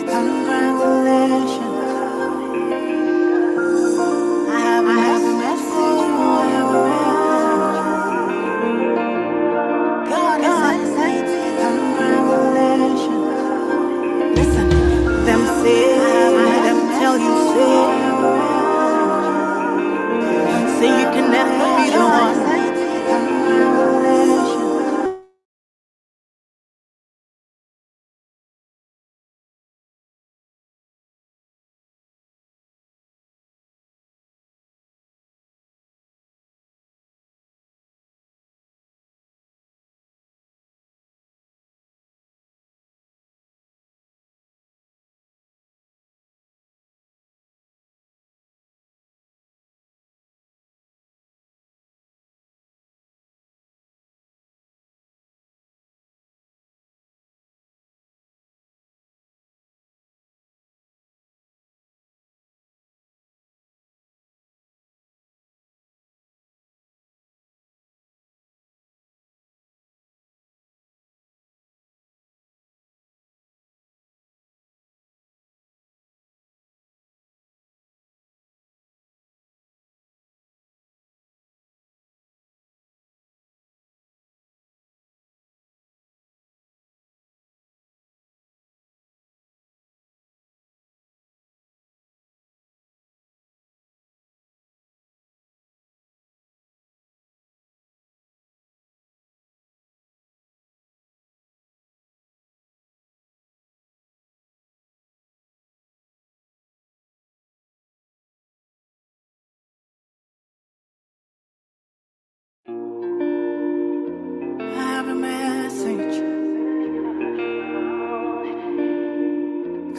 Congratulations, I have a message for you, message. God has sent me.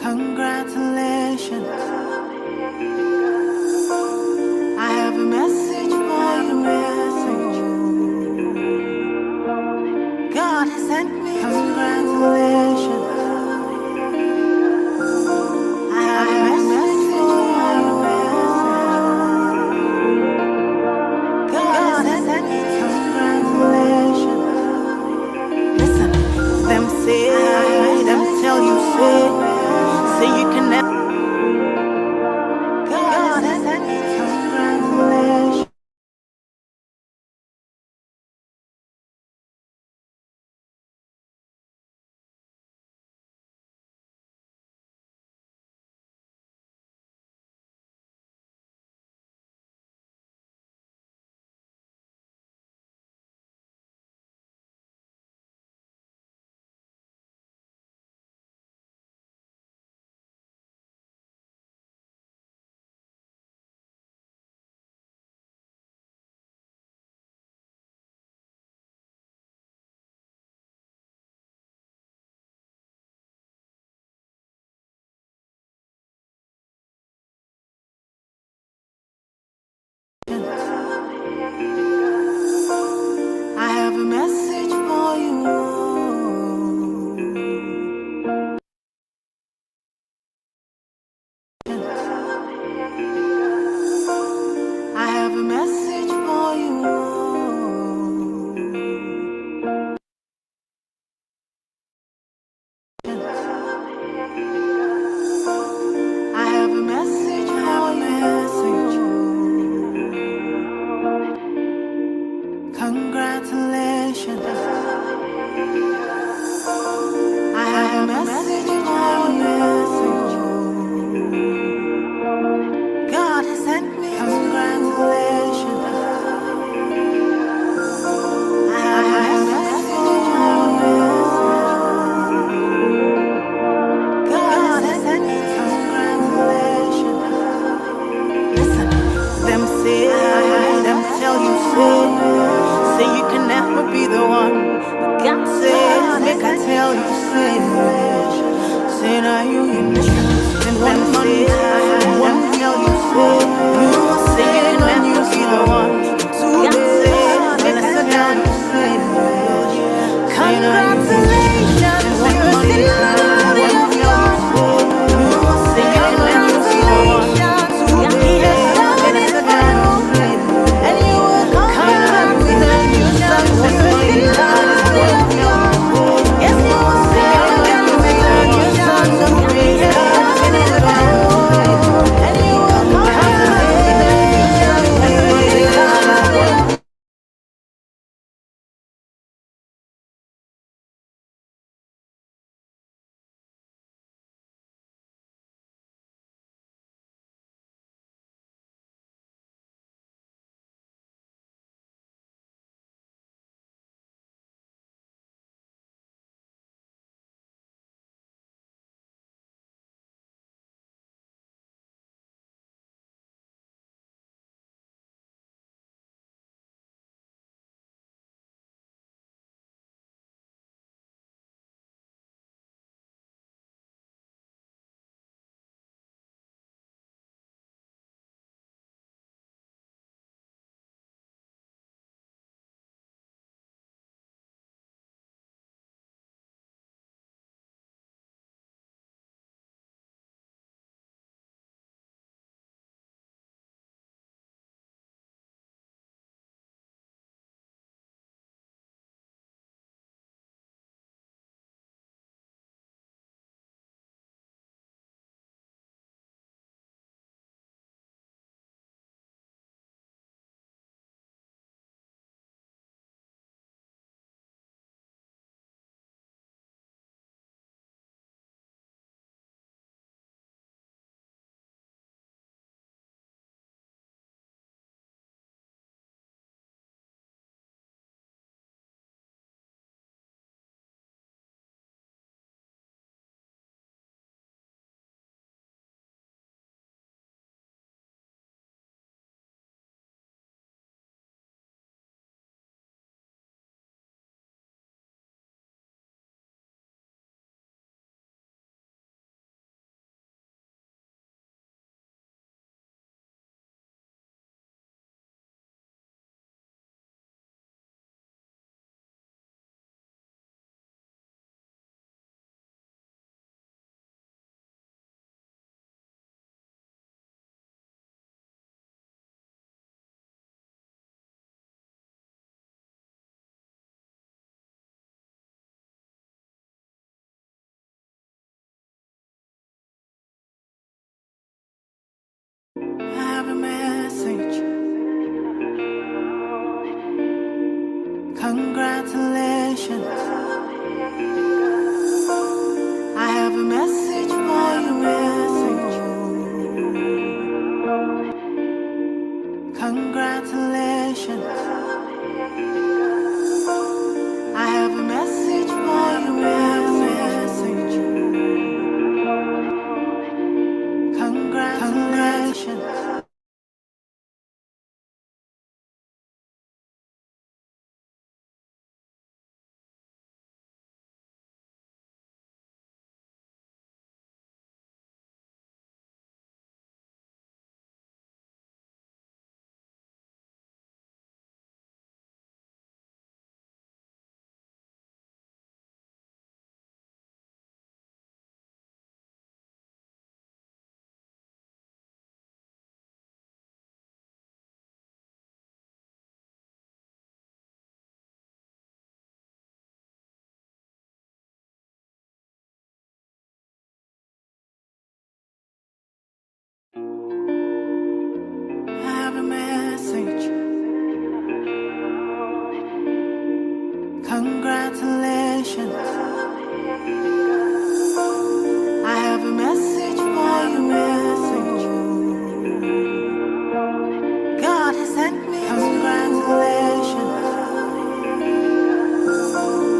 Congratulations, I have a message for you, message. God has sent me. Congratulations. Listen, them say, them tell you say you can never. God has sent me. Congratulations. I have a message for you. I have a message for you. I have a message for you. Congratulations. I have a message for you. God has sent me. Congratulations. I have a message for you. God has sent me. Congratulations. Listen, them say, them tell you say you can never be the one. God says, make I tell you, say now you in the truth. And when money, one tell you, say you can never be the one. God says, make I tell you, congratulations, you're still worthy of God. Say you can never be the one. He has done it for you, and you will come with a new song. You're still worthy of God. Yes, you will sing with a new song of praise. Congratulations. I have a message for you, message. Congratulations. I have a message for you, message. Congratulations. I have a message. Congratulations. I have a message for you, message. God has sent me. Congratulations.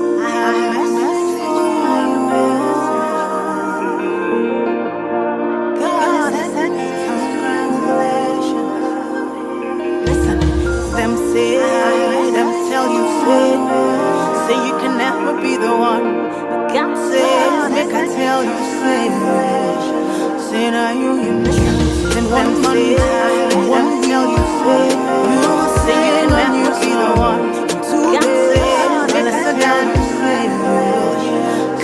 I have a message for you, message. God has sent me. Congratulations. Listen, them say, them tell you say you can never be the one. But God says, make I tell you, say now you listen. And one day, one tell you say you can never be the one. God says, make I tell you,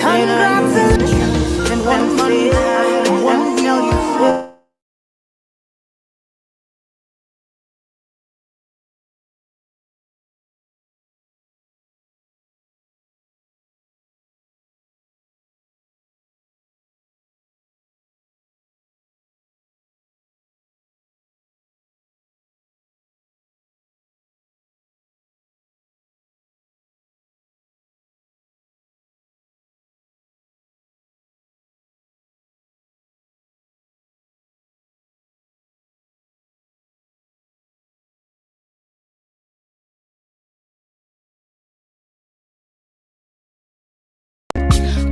congratulations. And one day, one tell you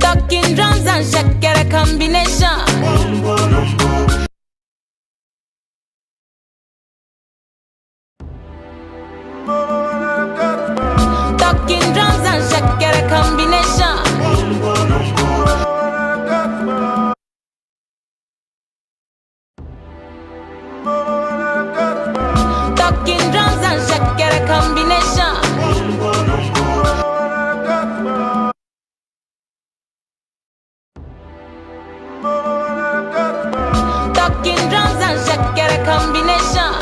Talking drums and shakera combination. Talking drums and shakera combination. Talking drums and shakera combination. Talking drums and shakera combination.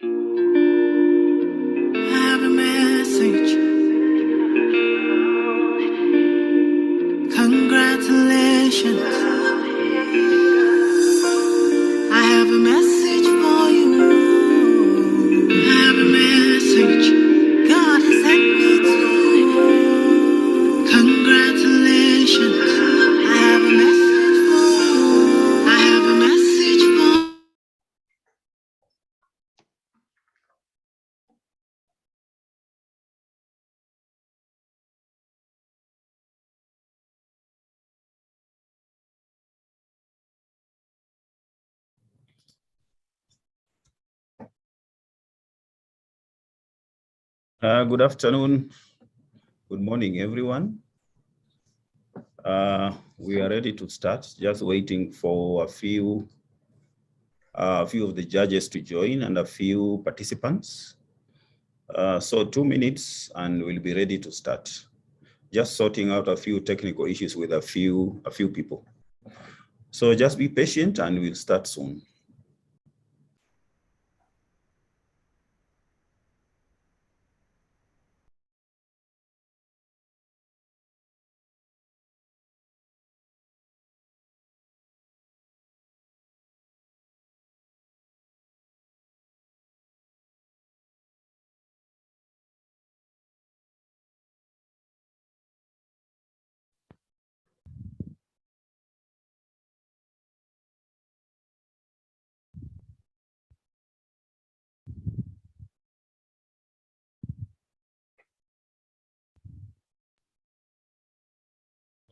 I have a message. Congratulations. I have a message for you. I have a message. God has sent me to you. Congratulations. I have a message for you. I have a message for you. Good afternoon, good morning, everyone. We are ready to start, just waiting for a few of the judges to join and a few participants. So 2 minutes and we'll be ready to start. Just sorting out a few technical issues with a few people. So just be patient and we'll start soon.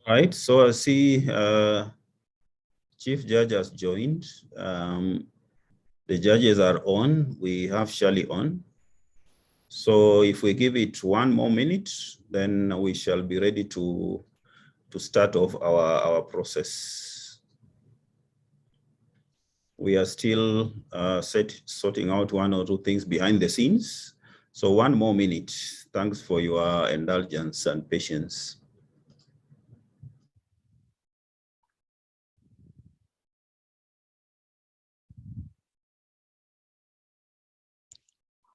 All right, so I see Chief Judge has joined. The judges are on. We have Shirley on. So if we give it 1 more minute, then we shall be ready to start off our process. We are still sorting out 1 or 2 things behind the scenes. So 1 more minute. Thanks for your indulgence and patience.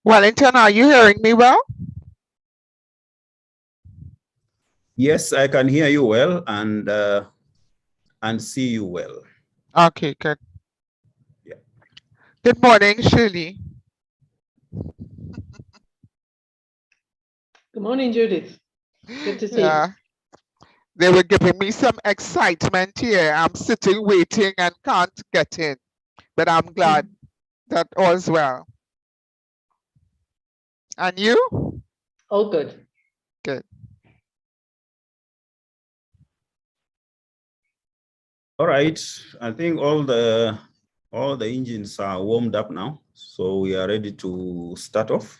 Wellington, are you hearing me well? Yes, I can hear you well and see you well. Okay, good. Yeah. Good morning, Shirley. Good morning, Judith. Good to see you. They were giving me some excitement here. I'm sitting waiting and can't get in, but I'm glad that all's well. And you? All good. Good. All right, I think all the engines are warmed up now, so we are ready to start off.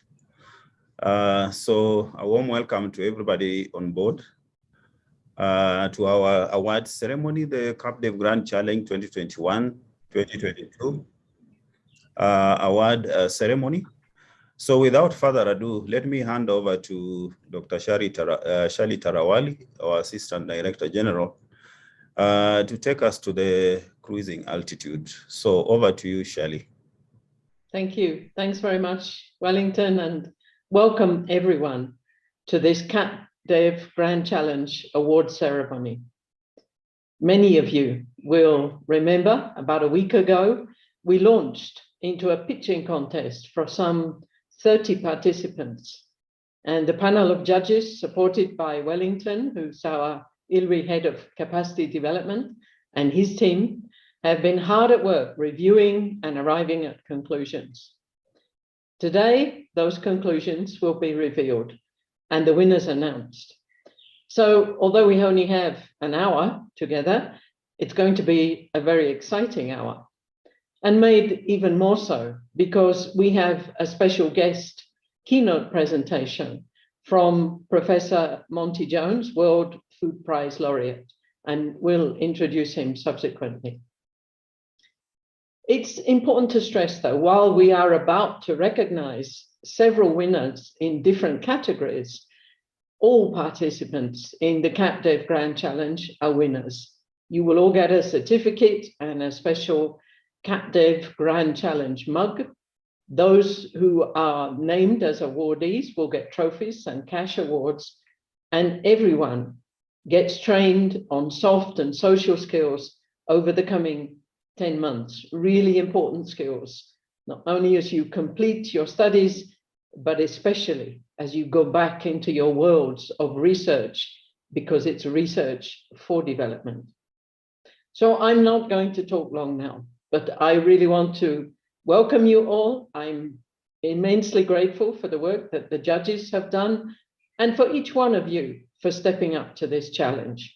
So a warm welcome to everybody on board to our award ceremony, the CapDev Grand Challenge 2021-2022 award ceremony. So without further ado, let me hand over to Dr. Shali Tarawali, our Assistant Director General, to take us to the cruising altitude. So over to you, Shali. Thank you. Thanks very much, Wellington, and welcome everyone to this CapDev Grand Challenge Award ceremony. Many of you will remember about a week ago, we launched into a pitching contest for some 30 participants. And the panel of judges, supported by Wellington, who's our ILRI Head of Capacity Development, and his team, have been hard at work reviewing and arriving at conclusions. Today, those conclusions will be revealed and the winners announced. So although we only have an hour together, it's going to be a very exciting hour, and made even more so because we have a special guest keynote presentation from Professor Monty Jones, World Food Prize Laureate, and we'll introduce him subsequently. It's important to stress, though, while we are about to recognize several winners in different categories, all participants in the CapDev Grand Challenge are winners. You will all get a certificate and a special CapDev Grand Challenge mug Those who are named as awardees will get trophies and cash awards, and everyone gets trained on soft and social skills over the coming 10 months, really important skills, not only as you complete your studies, but especially as you go back into your worlds of research, because it's research for development. So I'm not going to talk long now, but I really want to welcome you all. I'm immensely grateful for the work that the judges have done and for each one of you for stepping up to this challenge.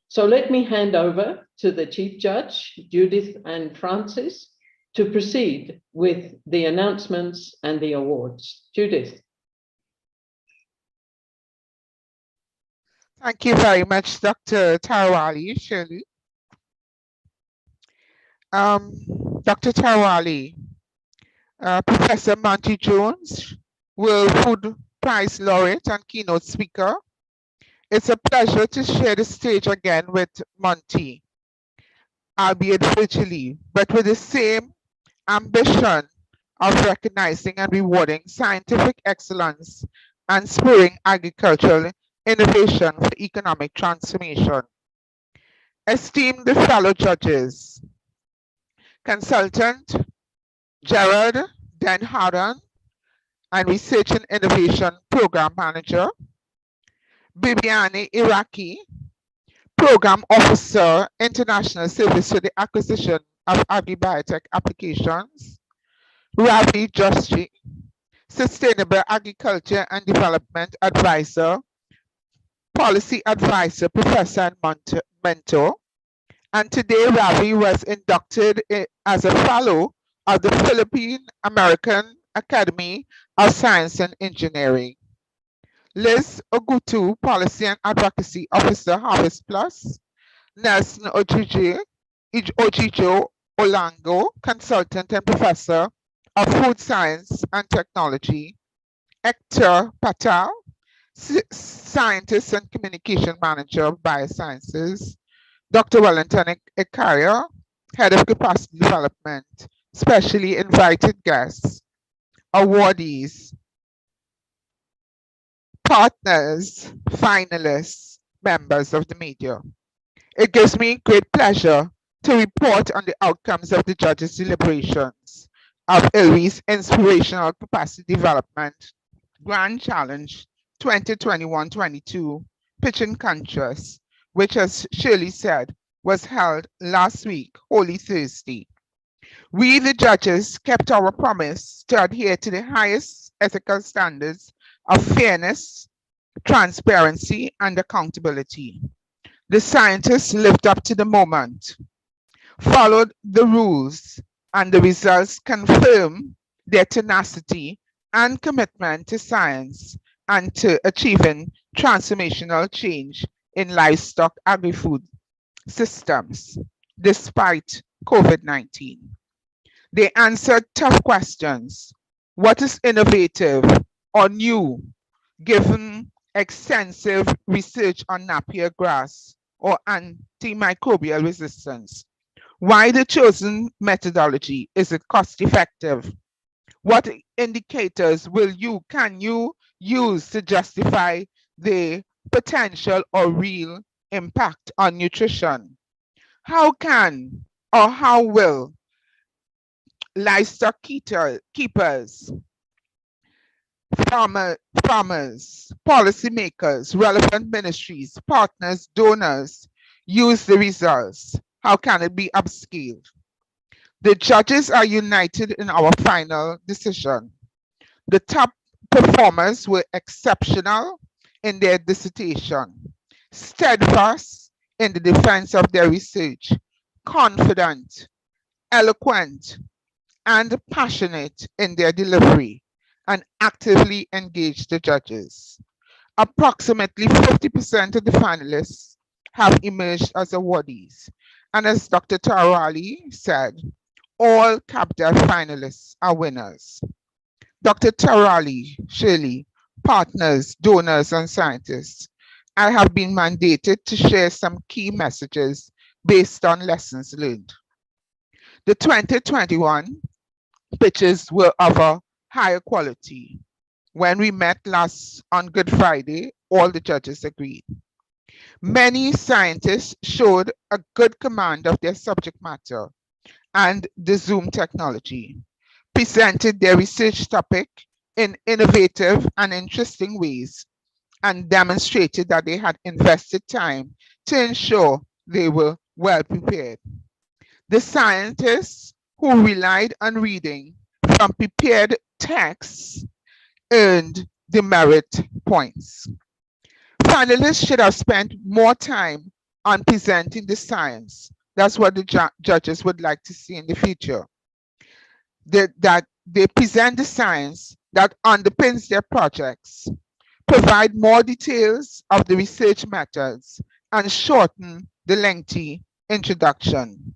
So let me hand over to the Chief Judge, Judith and Francis, to proceed with the announcements and the awards. Judith. Thank you very much, Dr. Tarawali, Shirley. Dr. Tarawali, Professor Monty Jones, World Food Prize laureate and keynote speaker. It's a pleasure to share the stage again with Monty, albeit virtually, but with the same ambition of recognizing and rewarding scientific excellence and spurring agricultural innovation for economic transformation. Esteemed fellow judges, consultant Gerard Den Harden and Research and Innovation Program Manager, Bibiani Iraqi, Program Officer, International Service for the Acquisition of Agri-Biotech Applications, Ravi Joshi, Sustainable Agriculture and Development Advisor, Policy Advisor, Professor and Mentor. And today Ravi was inducted as a Fellow of the Philippine American Academy of Science and Engineering. Liz Ogutu, Policy and Advocacy Officer, Harvest Plus. Nelson Ojijo Olango, Consultant and Professor of Food Science and Technology. Hector Patel, Scientist and Communication Manager of Biosciences. Dr. Wellington Ekaria, Head of Capacity Development. Specially invited guests, awardees, partners, finalists, members of the media. It gives me great pleasure to report on the outcomes of the judges' deliberations of ILRI's Inspirational Capacity Development Grand Challenge 2021-22 Pitching Contrast, which, as Shirley said, was held last week, Holy Thursday. We, the judges, kept our promise to adhere to the highest ethical standards of fairness, transparency, and accountability. The scientists lived up to the moment, followed the rules, and the results confirm their tenacity and commitment to science and to achieving transformational change in livestock agri-food systems, despite COVID-19. They answered tough questions. What is innovative or new, given extensive research on Napier grass or antimicrobial resistance? Why the chosen methodology? Is it cost effective? What indicators can you use to justify the potential or real impact on nutrition? How can or how will livestock keepers, farmers, policymakers, relevant ministries, partners, donors use the results? How can it be upscaled? The judges are united in our final decision. The top performers were exceptional in their dissertation, steadfast in the defense of their research, confident, eloquent, and passionate in their delivery, and actively engaged the judges. Approximately 50% of the finalists have emerged as awardees. And as Dr. Tarawali said, all CapDev finalists are winners. Dr. Tarawali, Shirley, partners, donors, and scientists, I have been mandated to share some key messages based on lessons learned. The 2021 pitches were of a higher quality. When we met last on Good Friday, all the judges agreed. Many scientists showed a good command of their subject matter and the Zoom technology, presented their research topic in innovative and interesting ways, and demonstrated that they had invested time to ensure they were well prepared. The scientists who relied on reading from prepared texts earned the merit points. Finalists should have spent more time on presenting the science. That's what the judges would like to see in the future. That they present the science that underpins their projects, provide more details of the research methods, and shorten the lengthy introduction.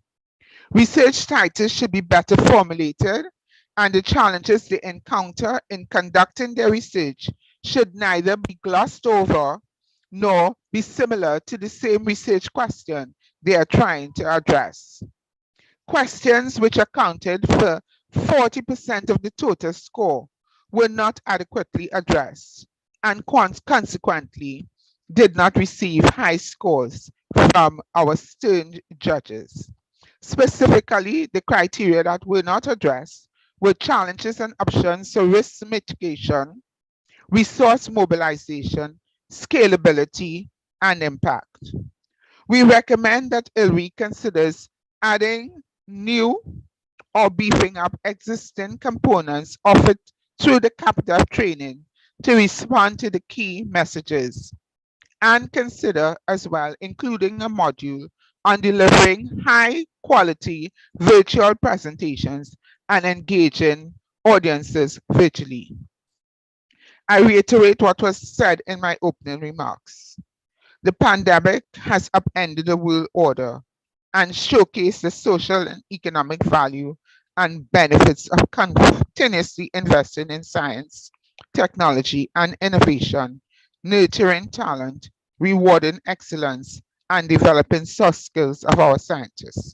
Research titles should be better formulated, and the challenges they encounter in conducting their research should neither be glossed over nor be similar to the same research question they are trying to address. Questions which accounted for 40% of the total score were not adequately addressed and consequently did not receive high scores from our stern judges. Specifically, the criteria that were not addressed were challenges and options for risk mitigation, resource mobilization, scalability, and impact. We recommend that ILRI considers adding new or beefing up existing components offered through the CapDev training to respond to the key messages, and consider as well including a module on delivering high quality virtual presentations and engaging audiences virtually. I reiterate what was said in my opening remarks. The pandemic has upended the world order and showcased the social and economic value and benefits of continuously investing in science, technology, and innovation, nurturing talent, rewarding excellence, and developing soft skills of our scientists.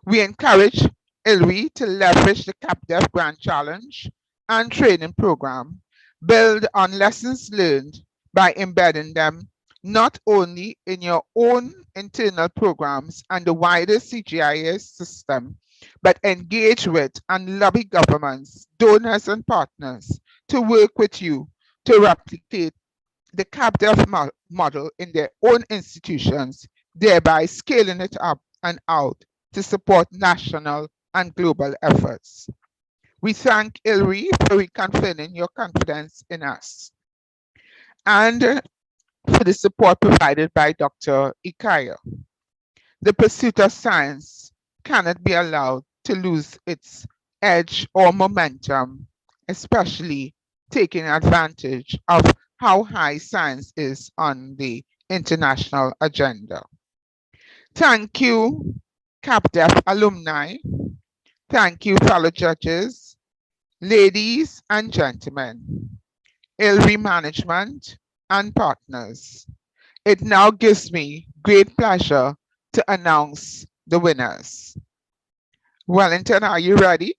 We encourage ILRI to leverage the CapDev Grand Challenge and training program, build on lessons learned by embedding them not only in your own internal programs and the wider CGIS system, but engage with and lobby governments, donors, and partners to work with you to replicate the CapDev model in their own institutions, thereby scaling it up and out to support national and global efforts. We thank ILRI for reconfirming your confidence in us and for the support provided by Dr. Ikaya. The pursuit of science cannot be allowed to lose its edge or momentum, especially taking advantage of how high science is on the international agenda. Thank you, CapDev alumni. Thank you, fellow judges, ladies and gentlemen, ILRI management, and partners. It now gives me great pleasure to announce the winners. Wellington, are you ready?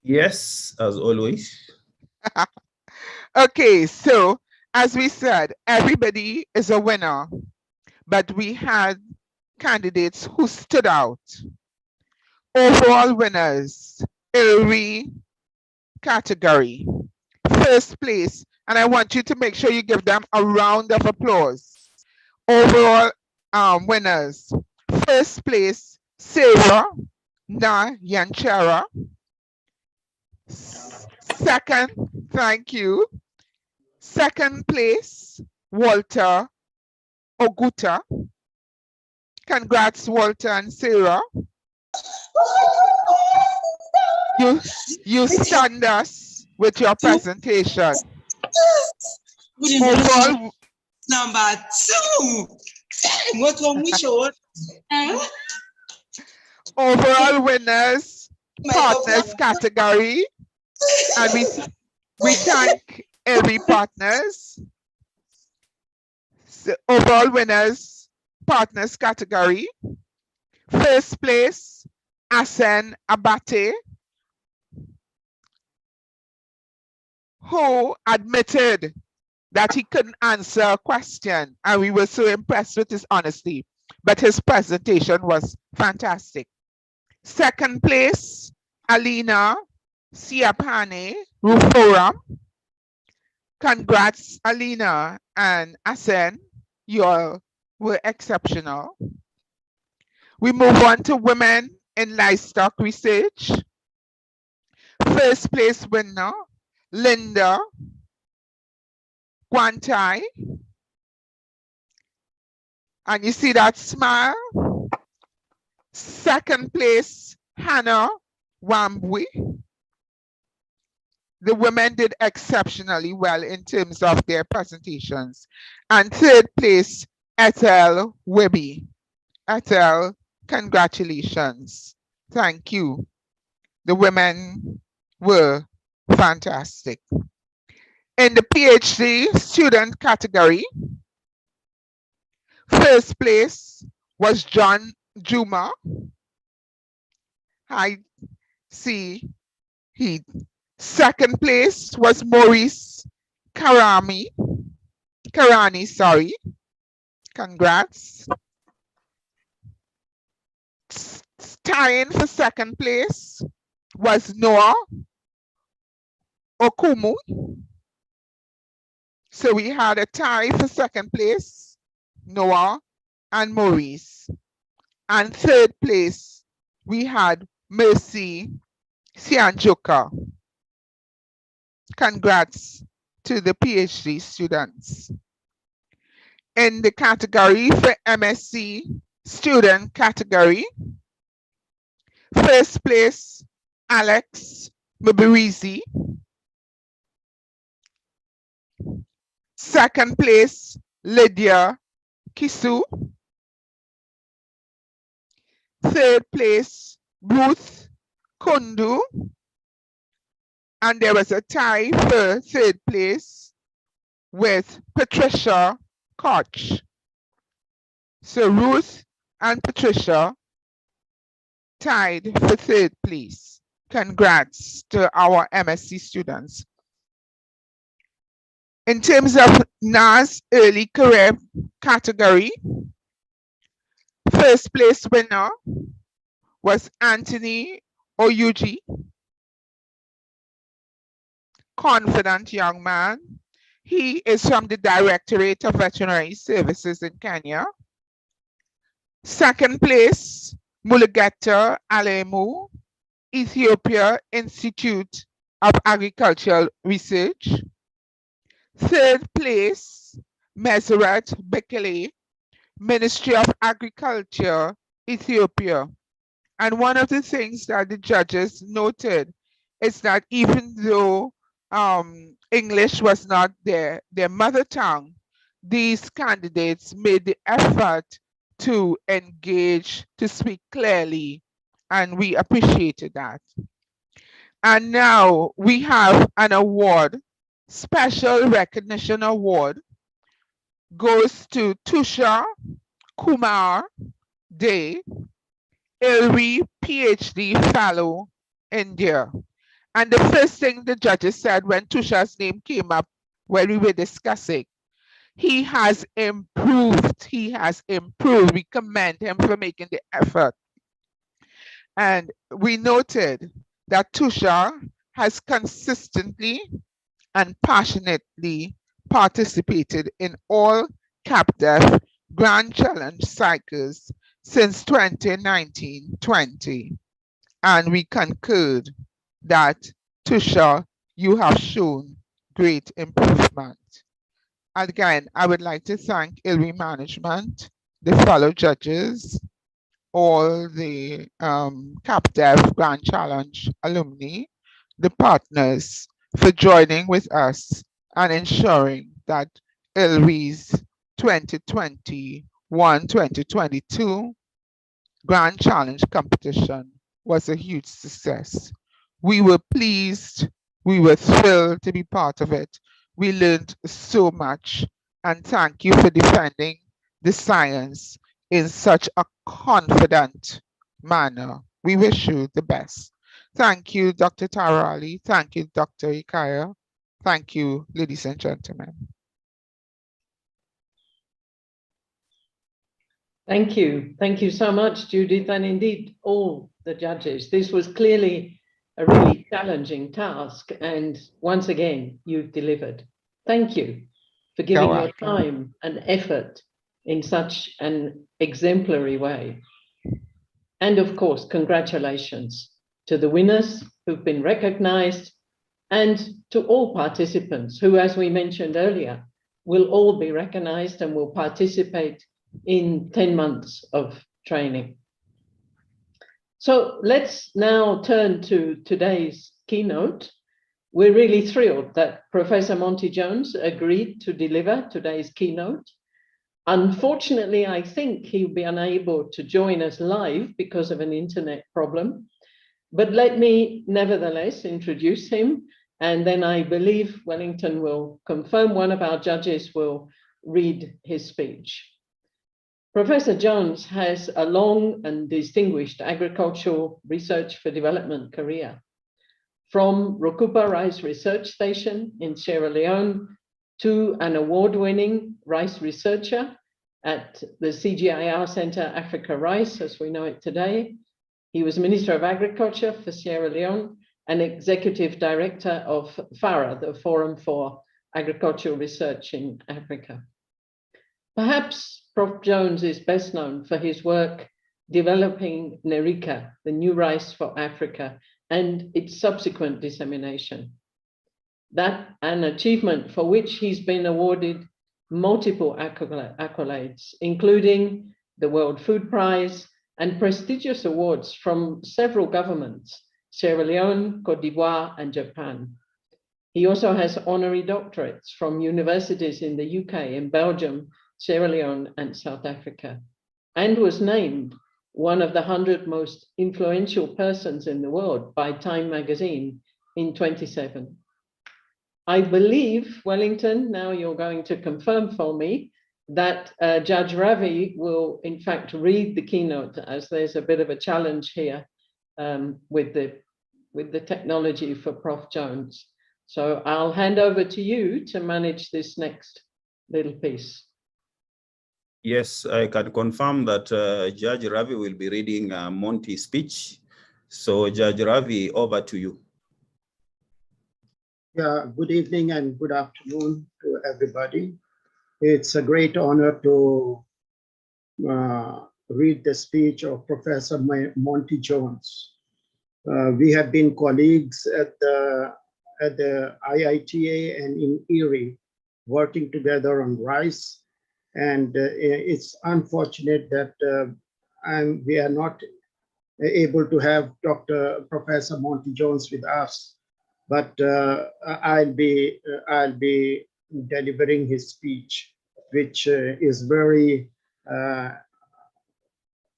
Yes, as always. Okay, so as we said, everybody is a winner, but we had candidates who stood out. Overall winners, ILRI category. First place, and I want you to make sure you give them a round of applause. Overall winners. First place, Sarah Yanchera. Second, thank you. Second place, Walter Oguta. Congrats, Walter and Sarah. You stunned us with your presentation. Overall, number 2. What one we showed? Overall winners, partners category, and we thank every partners. So overall winners, partners category. First place, Asen Abate. who admitted that he couldn't answer a question, and we were so impressed with his honesty. But his presentation was fantastic. Second place, Alina Siapane, Ruforum. Congrats, Alina and Asen. You all were exceptional. We move on to women in livestock research. First place winner, Linda Guantai. And you see that smile? Second place, Hannah Wambui. The women did exceptionally well in terms of their presentations. And third place, Ethel Webby. Ethel, congratulations. Thank you. The women were fantastic. In the PhD student category, first place was John Juma. I see he. Second place was Maurice Karani, sorry. Congrats. Tying for second place was Noah Okumu. So we had a tie for second place, Noah and Maurice. And third place, we had Mercy Sianjoka. Congrats to the PhD students. In the category for MSc student category, first place, Alex Mubirizi. Second place, Lydia Kisu. Third place, Ruth Kundu. And there was a tie for third place with Patricia Koch. So Ruth and Patricia tied for third place. Congrats to our MSc students. In terms of NAS early career category, first place winner was Anthony Oyuji. Confident young man. He is from the Directorate of Veterinary Services in Kenya. Second place, Mulugeta Alemu, Ethiopia Institute of Agricultural Research. Third place, Meseret Bekele, Ministry of Agriculture, Ethiopia. And one of the things that the judges noted is that even though English was not their mother tongue, these candidates made the effort to engage, to speak clearly, and we appreciated that. And now we have an award, special recognition award, goes to Tusha Kumar Day, ILRI PhD Fellow, India. And the first thing the judges said when Tusha's name came up when we were discussing, he has improved. He has improved. We commend him for making the effort. And we noted that Tusha has consistently and passionately participated in all CapDev Grand Challenge cycles since 2019-20. And we concurred that, Tusha, you have shown great improvement. Again, I would like to thank ILRI management, the fellow judges, all the CapDev Grand Challenge alumni, the partners for joining with us and ensuring that ILRI's 2021-2022 Grand Challenge competition was a huge success. We were pleased, we were thrilled to be part of it. We learned so much, and thank you for defending the science in such a confident manner. We wish you the best. Thank you, Dr. Tarali. Thank you, Dr. Ikaya, Thank you, ladies and gentlemen. Thank you. Thank you so much, Judith, and indeed all the judges. This was clearly a really challenging task, and once again, you've delivered. Thank you for giving your time and effort in such an exemplary way. And of course, congratulations to the winners who've been recognized and to all participants who, as we mentioned earlier, will all be recognized and will participate in 10 months of training. So let's now turn to today's keynote. We're really thrilled that Professor Monty Jones agreed to deliver today's keynote. Unfortunately, I think he'll be unable to join us live because of an internet problem, but let me nevertheless introduce him, and then I believe Wellington will confirm one of our judges will read his speech. Professor Jones has a long and distinguished agricultural research for development career. From Rukupa Rice Research Station in Sierra Leone to an award-winning rice researcher at the CGIAR Center Africa Rice, as we know it today. He was Minister of Agriculture for Sierra Leone and Executive Director of FARA, the Forum for Agricultural Research in Africa. Perhaps Prof. Jones is best known for his work developing Nerica, the new rice for Africa, and its subsequent dissemination. That an achievement for which he's been awarded multiple accolades, including the World Food Prize and prestigious awards from several governments, Sierra Leone, Cote d'Ivoire, and Japan. He also has honorary doctorates from universities in the UK, in Belgium, Sierra Leone, and South Africa, and was named one of the 100 most influential persons in the world by Time magazine in 2007. I believe, Wellington, now you're going to confirm for me that Judge Ravi will in fact read the keynote, as there's a bit of a challenge here with the technology for Prof. Jones. So I'll hand over to you to manage this next little piece. Yes, I can confirm that Judge Ravi will be reading Monty's speech. So Judge Ravi, over to you. Yeah, good evening and good afternoon to everybody. It's a great honor to read the speech of Professor Monty Jones. We have been colleagues at the IITA and in ILRI, working together on rice. And it's unfortunate that we are not able to have Professor Monty Jones with us, but I'll be delivering his speech, which is very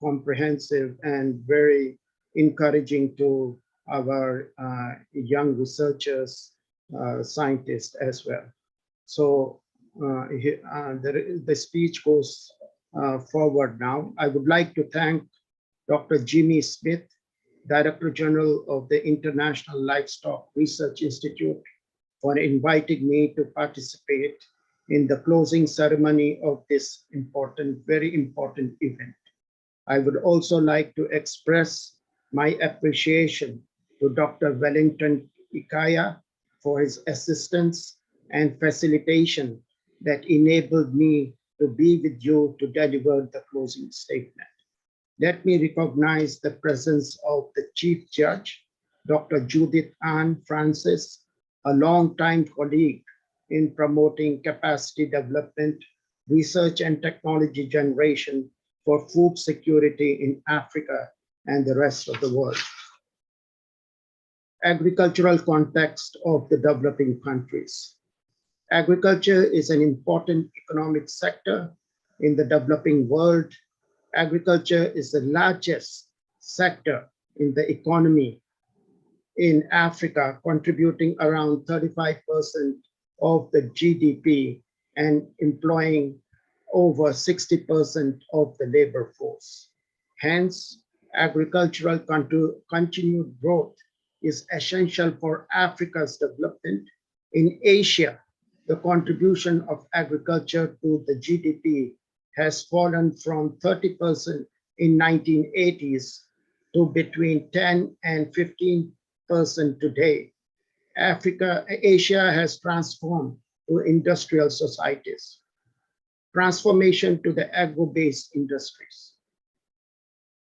comprehensive and very encouraging to our young researchers, scientists as well. So the speech goes forward now. I would like to thank Dr. Jimmy Smith, Director General of the International Livestock Research Institute, for inviting me to participate in the closing ceremony of this important, very important event. I would also like to express my appreciation to Dr. Wellington Ikaya for his assistance and facilitation that enabled me to be with you to deliver the closing statement. Let me recognize the presence of the Chief Judge, Dr. Judith Ann Francis, a longtime colleague in promoting capacity development, research and technology generation for food security in Africa and the rest of the world. Agricultural context of the developing countries. Agriculture is an important economic sector in the developing world. Agriculture is the largest sector in the economy in Africa, contributing around 35% of the GDP and employing over 60% of the labor force. Hence, agricultural continued growth is essential for Africa's development In Asia, the contribution of agriculture to the GDP has fallen from 30% in 1980s to between 10 and 15% today. Asia has transformed to industrial societies, transformation to the agro-based industries.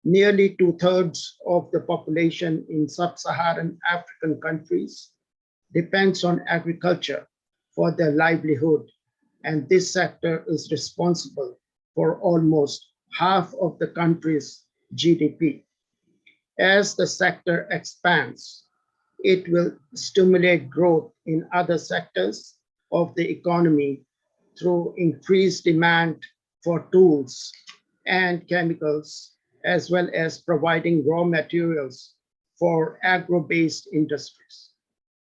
Nearly 2/3 of the population in sub-Saharan African countries depends on agriculture for their livelihood, and this sector is responsible for almost half of the country's GDP. As the sector expands, it will stimulate growth in other sectors of the economy through increased demand for tools and chemicals, as well as providing raw materials for agro-based industries.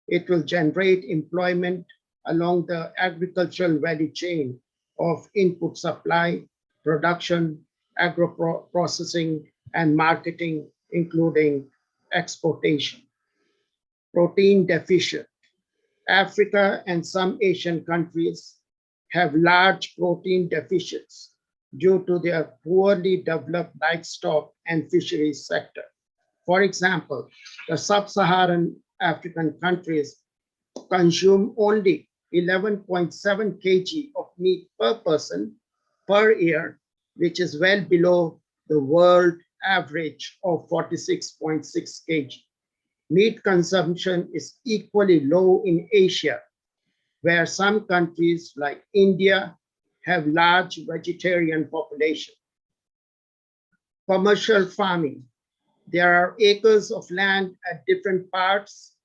It will generate employment along the agricultural value chain of input supply, production, agro-processing, and marketing, including exportation. Protein deficient. Africa and some Asian countries have large protein deficits due to their poorly developed livestock and fisheries sector. For example, the sub-Saharan African countries consume only 11.7 kg of meat per person per year, which is well below the world average of 46.6 kg. Meat consumption is equally low in Asia, where some countries like India have large vegetarian population. Commercial farming. There are acres of land at different parts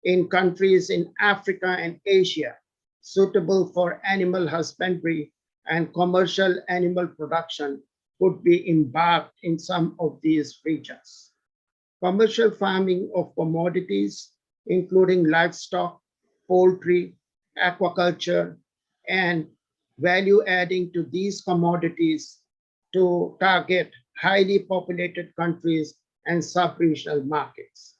in countries in Africa and Asia suitable for animal husbandry, and commercial animal production could be embarked in some of these regions. Commercial farming of commodities, including livestock, poultry, aquaculture, and value adding to these commodities to target highly populated countries and sub-regional markets.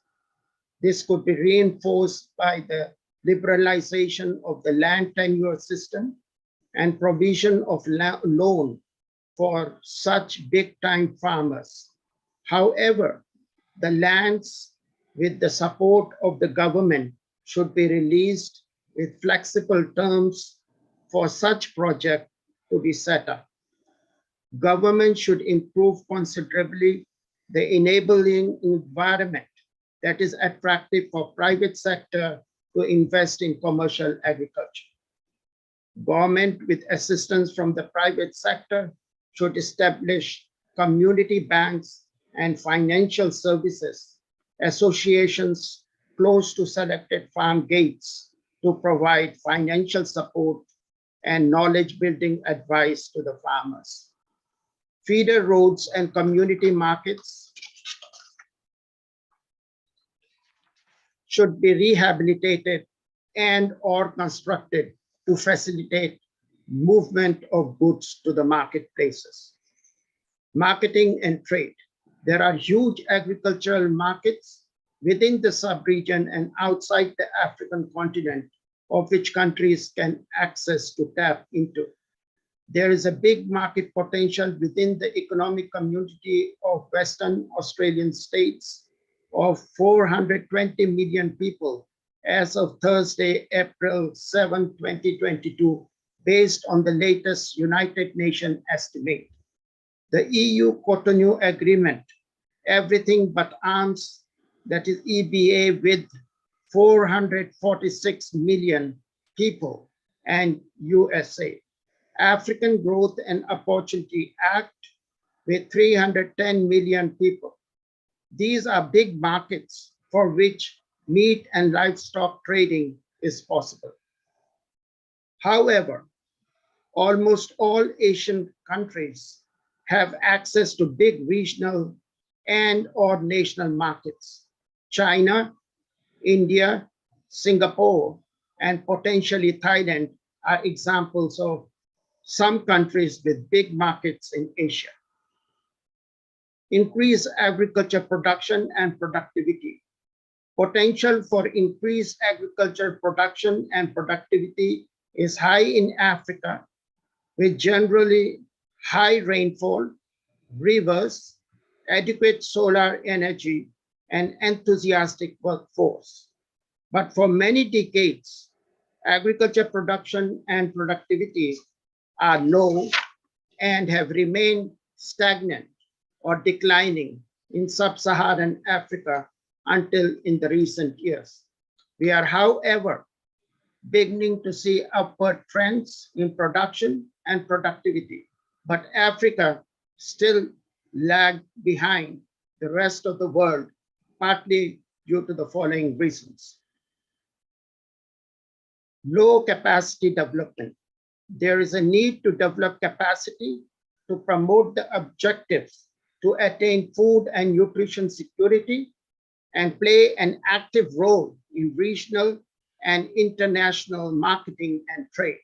This could be reinforced by the liberalization of the land tenure system and provision of loan for such big-time farmers. However, the lands with the support of the government should be released with flexible terms for such project to be set up. Government should improve considerably the enabling environment that is attractive for private sector to invest in commercial agriculture. Government, with assistance from the private sector, should establish community banks and financial services associations close to selected farm gates to provide financial support and knowledge building advice to the farmers. Feeder roads and community markets should be rehabilitated and or constructed to facilitate movement of goods to the marketplaces. Marketing and trade. There are huge agricultural markets within the sub-region and outside the African continent, of which countries can access to tap into. There is a big market potential within the economic community of Western Australian states of 420 million people as of Thursday, April 7, 2022, based on the latest United Nations estimate. The EU Cotonou Agreement, everything but arms, that is EBA, with 446 million people, and USA. African Growth and Opportunity Act with 310 million people. These are big markets for which meat and livestock trading is possible. However, almost all Asian countries have access to big regional and or national markets. China, India, Singapore, and potentially Thailand are examples of some countries with big markets in Asia. Increase agriculture production and productivity. Potential for increased agricultural production and productivity is high in Africa, with generally high rainfall, rivers, adequate solar energy, and enthusiastic workforce. But for many decades, agriculture production and productivity are low and have remained stagnant or declining in sub-Saharan Africa until in the recent years. We are, however, beginning to see upward trends in production and productivity, but Africa still lagged behind the rest of the world, partly due to the following reasons. Low capacity development. There is a need to develop capacity to promote the objectives to attain food and nutrition security and play an active role in regional and international marketing and trade.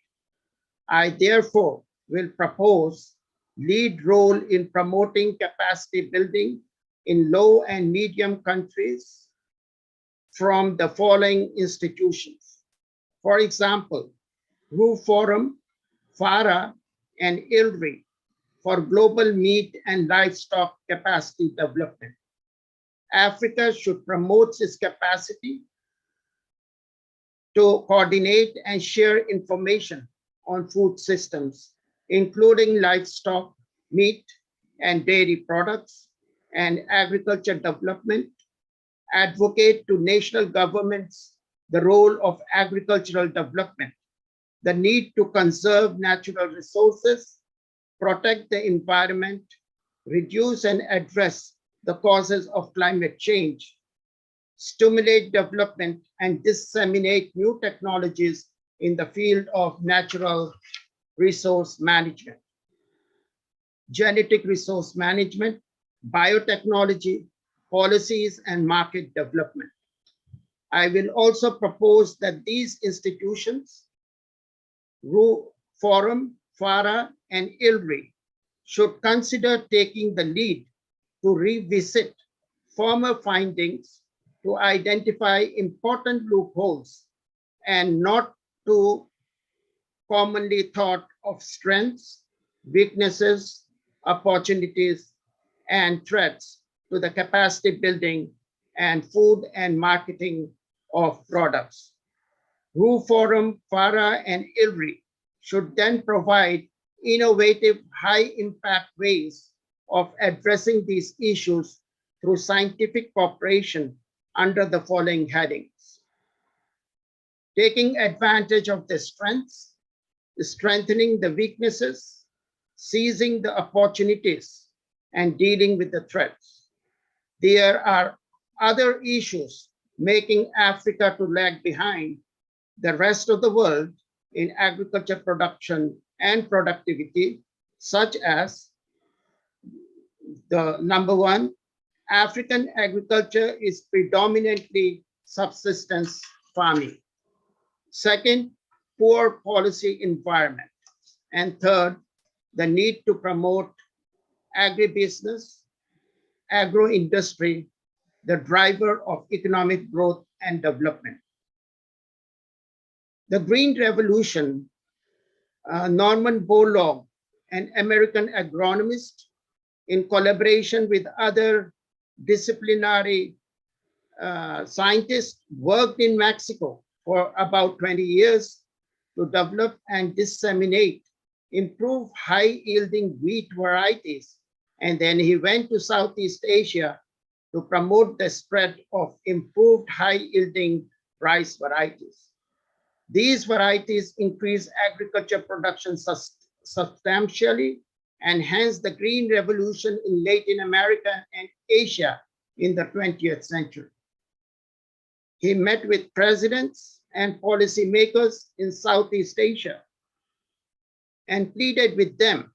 I therefore will propose lead role in promoting capacity building in low and medium countries from the following institutions. For example, RU Forum, FARA, and ILRI for global meat and livestock capacity development. Africa should promote its capacity to coordinate and share information on food systems, including livestock, meat, and dairy products, and agriculture development, advocate to national governments the role of agricultural development, the need to conserve natural resources, protect the environment, reduce and address the causes of climate change, stimulate development and disseminate new technologies in the field of natural resource management, genetic resource management, biotechnology, policies, and market development. I will also propose that these institutions, RU Forum, FARA, and ILRI, should consider taking the lead to revisit former findings to identify important loopholes and not to commonly thought of strengths, weaknesses, opportunities, and threats to the capacity building and food and marketing of products. RU Forum, FARA, and ILRI should then provide innovative, high-impact ways of addressing these issues through scientific cooperation under the following headings: taking advantage of the strengths, strengthening the weaknesses, seizing the opportunities, and dealing with the threats. There are other issues making Africa to lag behind the rest of the world in agriculture production and productivity, such as the number one, African agriculture is predominantly subsistence farming. Second, poor policy environment. And third, the need to promote agribusiness, agro-industry, the driver of economic growth and development. The Green Revolution, Norman Borlaug, an American agronomist, in collaboration with other disciplinary scientists, worked in Mexico for about 20 years to develop and disseminate improved high-yielding wheat varieties. And then he went to Southeast Asia to promote the spread of improved high-yielding rice varieties. These varieties increase agriculture production substantially, and hence the Green Revolution in Latin America and Asia in the 20th century. He met with presidents and policymakers in Southeast Asia and pleaded with them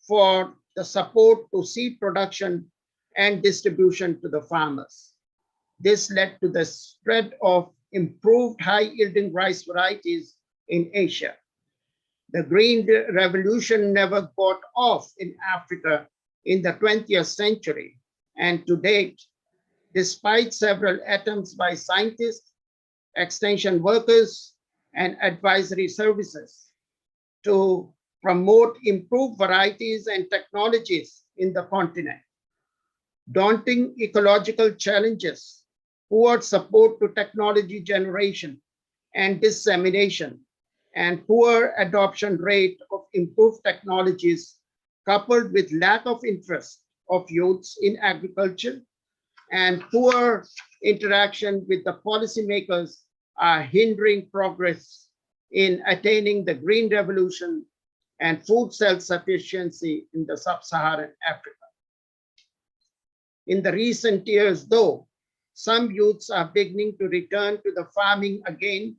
for the support to seed production and distribution to the farmers. This led to the spread of improved high-yielding rice varieties in Asia. The Green Revolution never got off in Africa in the 20th century, and to date, despite several attempts by scientists, extension workers, and advisory services to promote improved varieties and technologies in the continent. Daunting ecological challenges, poor support to technology generation and dissemination, and poor adoption rate of improved technologies, coupled with lack of interest of youths in agriculture and poor interaction with the policymakers are hindering progress in attaining the green revolution and food self-sufficiency in the sub-Saharan Africa. In the recent years, though, some youths are beginning to return to the farming again,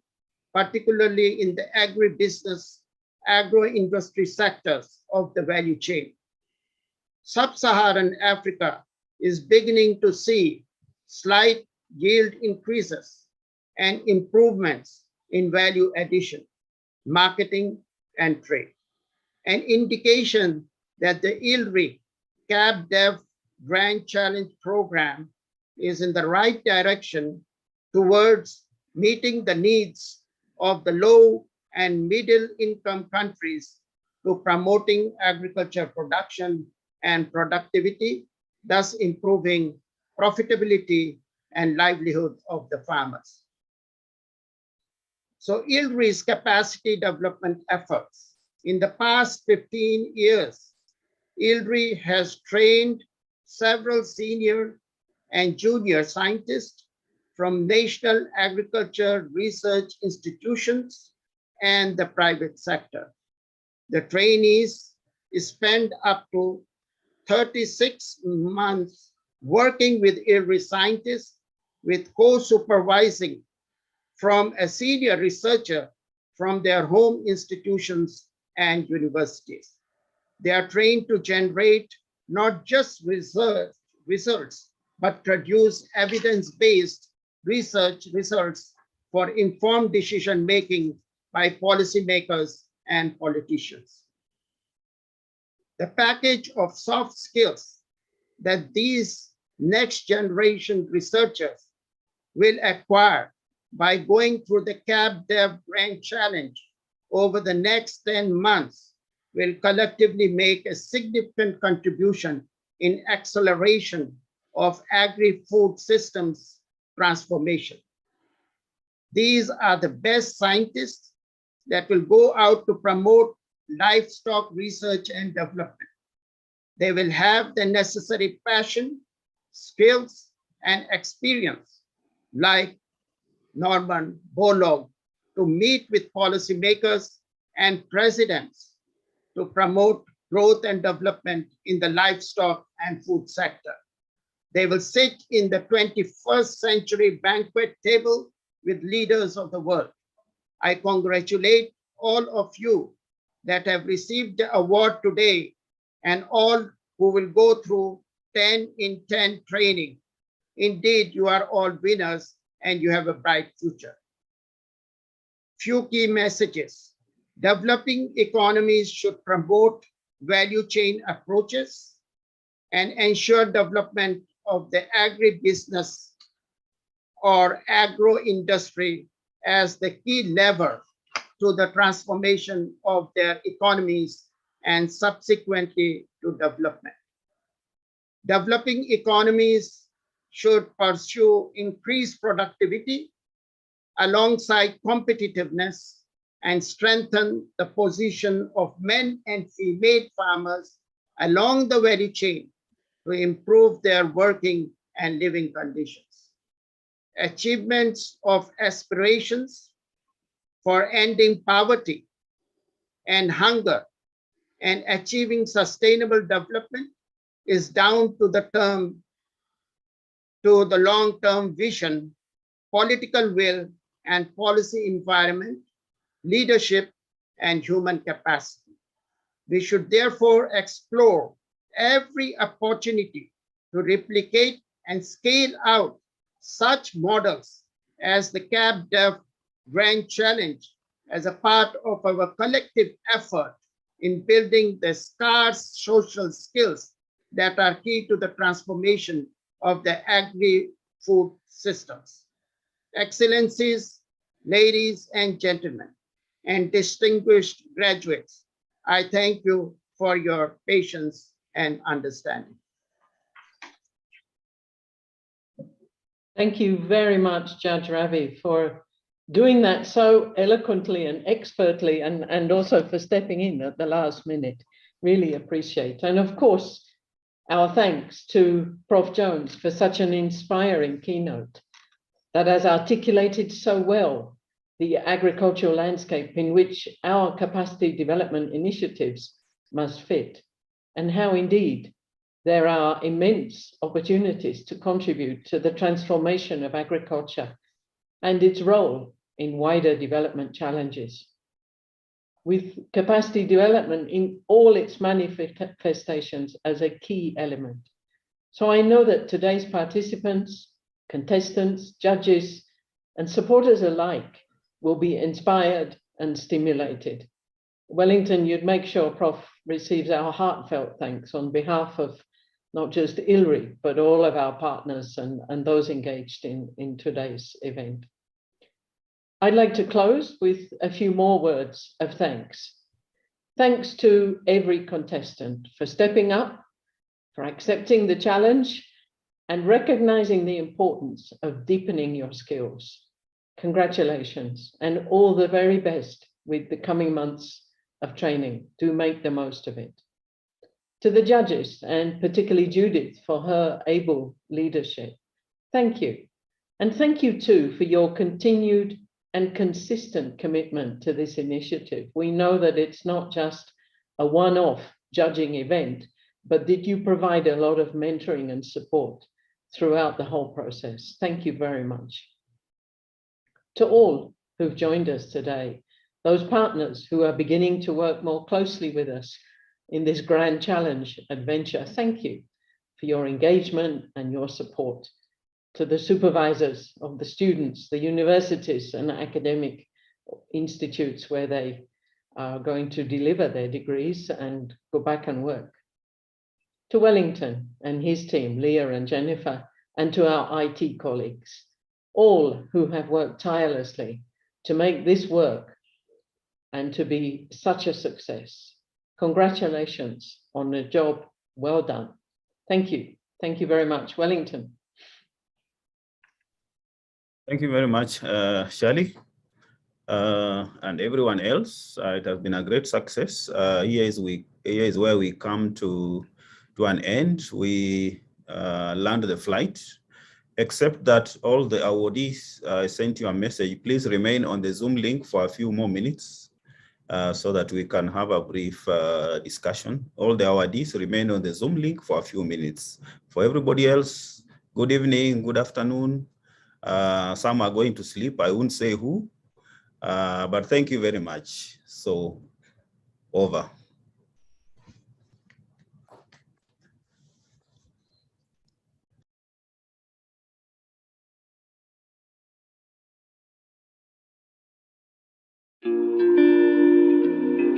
particularly in the agribusiness, agro-industry sectors of the value chain. Sub-Saharan Africa is beginning to see slight yield increases and improvements in value addition, marketing, and trade, an indication that the ILRI CapDev Grand Challenge program is in the right direction towards meeting the needs of the low and middle income countries to promoting agriculture production and productivity, thus improving profitability and livelihood of the farmers. So ILRI's capacity development efforts. In the past 15 years, ILRI has trained several senior and junior scientists from national agriculture research institutions and the private sector. The trainees spend up to 36 months working with ILRI scientists with co-supervising from a senior researcher from their home institutions and universities. They are trained to generate not just results, but produce evidence-based research results for informed decision-making by policymakers and politicians. The package of soft skills that these next generation researchers will acquire by going through the CapDev Grand Challenge over the next 10 months will collectively make a significant contribution in acceleration of agri-food systems transformation. These are the best scientists that will go out to promote livestock research and development. They will have the necessary passion, skills, and experience, like Norman Borlaug, to meet with policymakers and presidents to promote growth and development in the livestock and food sector. They will sit in the 21st century banquet table with leaders of the world. I congratulate all of you that have received the award today and all who will go through 10 in 10 training. Indeed, you are all winners and you have a bright future. Few key messages. Developing economies should promote value chain approaches and ensure development of the agribusiness or agro-industry as the key lever to the transformation of their economies and subsequently to development. Developing economies should pursue increased productivity alongside competitiveness and strengthen the position of men and female farmers along the value chain to improve their working and living conditions. Achievements of aspirations for ending poverty and hunger and achieving sustainable development is down to the long-term vision, political will, and policy environment, leadership, and human capacity. We should therefore explore every opportunity to replicate and scale out such models as the CapDev Grand Challenge as a part of our collective effort in building the scarce social skills that are key to the transformation of the food systems. Excellencies, ladies and gentlemen, and distinguished graduates, I thank you for your patience and understanding. Thank you very much, Judge Ravi, for doing that so eloquently and expertly, and also for stepping in at the last minute. Really appreciate. And of course, our thanks to Prof. Jones for such an inspiring keynote that has articulated so well the agricultural landscape in which our capacity development initiatives must fit, and how indeed there are immense opportunities to contribute to the transformation of agriculture and its role in wider development challenges. With capacity development in all its manifestations as a key element. So I know that today's participants, contestants, judges, and supporters alike will be inspired and stimulated. Wellington, you'd make sure Prof receives our heartfelt thanks on behalf of not just ILRI, but all of our partners and those engaged in today's event. I'd like to close with a few more words of thanks. Thanks to every contestant for stepping up, for accepting the challenge, and recognizing the importance of deepening your skills. Congratulations, and all the very best with the coming months of training. Do make the most of it. To the judges, and particularly Judith for her able leadership, thank you. And thank you too for your continued and consistent commitment to this initiative. We know that it's not just a one-off judging event, but that you provide a lot of mentoring and support throughout the whole process. Thank you very much. To all who've joined us today, those partners who are beginning to work more closely with us in this grand challenge adventure, thank you for your engagement and your support. To the supervisors of the students, the universities and academic institutes where they are going to deliver their degrees and go back and work. To Wellington and his team, Leah and Jennifer, and to our IT colleagues, all who have worked tirelessly to make this work and to be such a success. Congratulations on a job well done. Thank you. Thank you very much. Wellington. Thank you very much, Shirley, and everyone else. It has been a great success. Here is where we come to an end. We land the flight, except that all the awardees sent you a message. Please remain on the Zoom link for a few more minutes so that we can have a brief discussion. All the awardees remain on the Zoom link for a few minutes. For everybody else, good evening, good afternoon. Some are going to sleep. I won't say who, but thank you very much. So, over.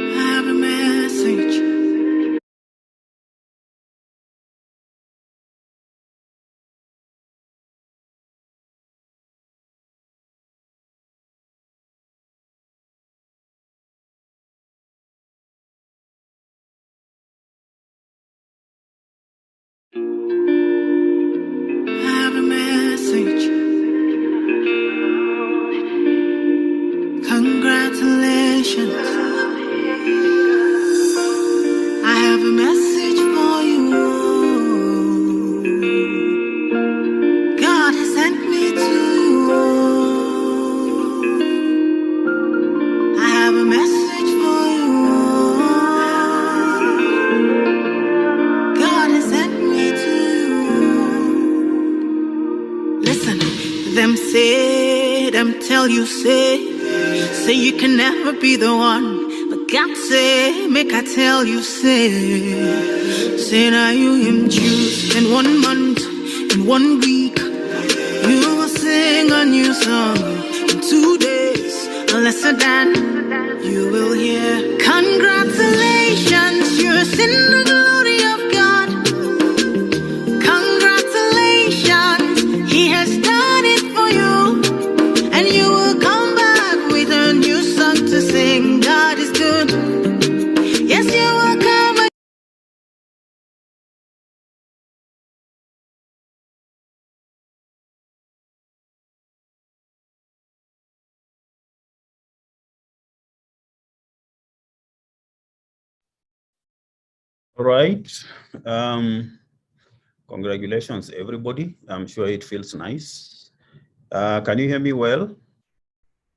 I have a message. I have a message. Congratulations. I have a message for you. God has sent me to you. I have a message for you. God has sent me to you. Listen, them say, them tell you, say you can never be the one. But God say, make I tell you, say now you him choose. In 1 month, in 1 week, you will sing a new song. In 2 days, a lesser than you will hear. Congratulations, you're in the glory of God. Congratulations, He has done All right. Congratulations, everybody. I'm sure it feels nice. Can you hear me well?